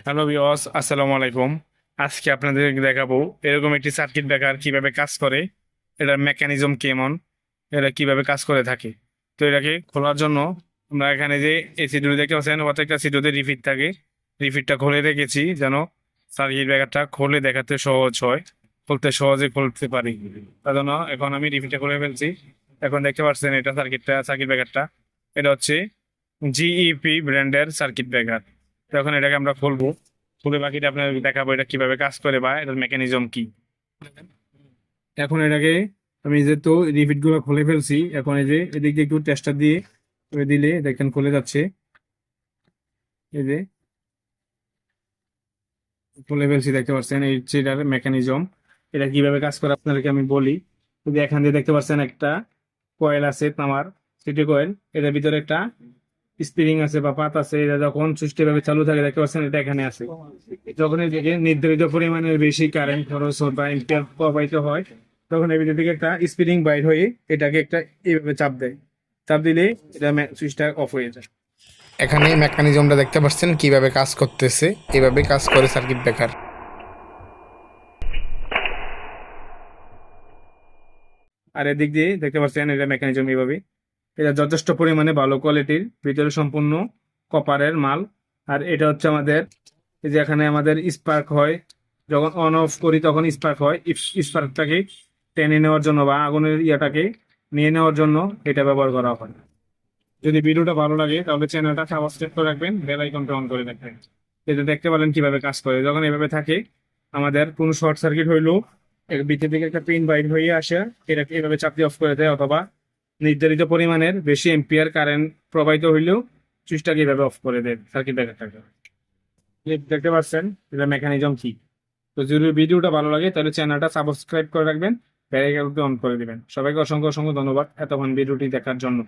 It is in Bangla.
হ্যালো ভিউয়ার্স, আসসালামু আলাইকুম। আজকে আপনাদের দেখাবো এরকম একটি সার্কিট ব্রেকার কিভাবে কাজ করে, এটার মেকানিজম কেমন, এটা কিভাবে কাজ করে থাকে। তো এটাকে খোলার জন্য আমরা এখানে যে এই সিডিউল দেখতে পাচ্ছেন, প্রত্যেকটা সিডিউতে রিফিট থাকে। রিফিটটা খুলে রেখেছি যেন সার্কিট ব্রেকারটা খুলে দেখাতে সহজ হয়, খুলতে সহজে খুলতে পারি। তার জন্য এখন আমি রিফিটটা খুলে ফেলছি। এখন দেখতে পাচ্ছেন এটা সার্কিট ব্রেকারটা, এটা হচ্ছে জিইপি ব্র্যান্ডের সার্কিট ব্রেকার। তো এখন এটাকে আমরা খুলবো, খুলে বাকিটা আপনার দেখাবো এটা কিভাবে কাজ করে বা এটার মেকানিজম কি। এখন এটাকে আমি যেহেতু রিফিট গুলো খুলে ফেলছি, এখন এই যে এদিক দিয়ে একটু টেস্টার দিয়ে দিলে দেখেন খুলে যাচ্ছে। এই যে খুলে ফেলছি, দেখতে পাচ্ছেন এই হচ্ছে এটার মেকানিজম। এটা কিভাবে কাজ করে আপনাদেরকে আমি বলি। এই যে এখান দিয়ে দেখতে পাচ্ছেন একটা কয়েল আছে তামার, সিটি কয়েল। এটার ভিতরে একটা স্প্রিং আছে বা পাত আছে। এটা যখন সুইচটা ভাবে চালু থাকে দেখতে পাচ্ছেন এটা এখানে আছে। যখন এই দিকে নির্ধারিত পরিমাণের বেশি কারেন্ট খরচ হয় বা এম্পিয়ার প্রবাহিত হয়, তখন এর ভিতর থেকে একটা স্প্রিং বাইর হয়ে এটাকে একটা এইভাবে চাপ দেয়। চাপ দিলে এটা সুইচটা অফ হয়ে যায়। এখানে মেকানিজমটা দেখতে পাচ্ছেন কিভাবে কাজ করতেছে। এভাবে কাজ করে সার্কিট ব্রেকার। আর এদিক দিয়ে দেখতে পাচ্ছেন এটা মেকানিজম এইভাবে। এটা যথেষ্ট পরিমাণে ভালো কোয়ালিটির, ভিতরে সম্পূর্ণ কপারের মাল। আর এটা হচ্ছে আমাদের এই যে এখানে আমাদের স্পার্ক হয়, যখন অন অফ করি তখন স্পার্ক হয়। স্পার্কটাকে টেনে নেওয়ার জন্য বা আগুনের ইয়াটাকে নিয়ে নেওয়ার জন্য এটা ব্যবহার করা হয়। যদি ভিডিওটা ভালো লাগে তাহলে চ্যানেলটা সাবস্ক্রাইব করে রাখবেন, বেল আইকনটা অন করে রাখবেন। এটা দেখতে পারেন কিভাবে কাজ করে। যখন এভাবে থাকে, আমাদের কোনো শর্ট সার্কিট হইলেও এর ভিতর থেকে একটা পিন বাইর হয়ে আসে, এটাকে এভাবে চাপ দিয়ে অফ করে দেয়। অথবা নির্ধারিত পরিমাণের বেশি এম্পিয়ার কারেন্ট প্রবাহিত হইলেও সুইচটাকে এভাবে অফ করে দেয় সার্কিট ব্রেকারটাকে। দেখতে পাচ্ছেন এটা মেকানিজম কি। তো যদি ভিডিওটা ভালো লাগে তাহলে চ্যানেলটা সাবস্ক্রাইব করে রাখবেন, বেল আইকনটা অন করে দিবেন। সবাইকে অসংখ্য অসংখ্য ধন্যবাদ এতক্ষণ ভিডিওটি দেখার জন্য।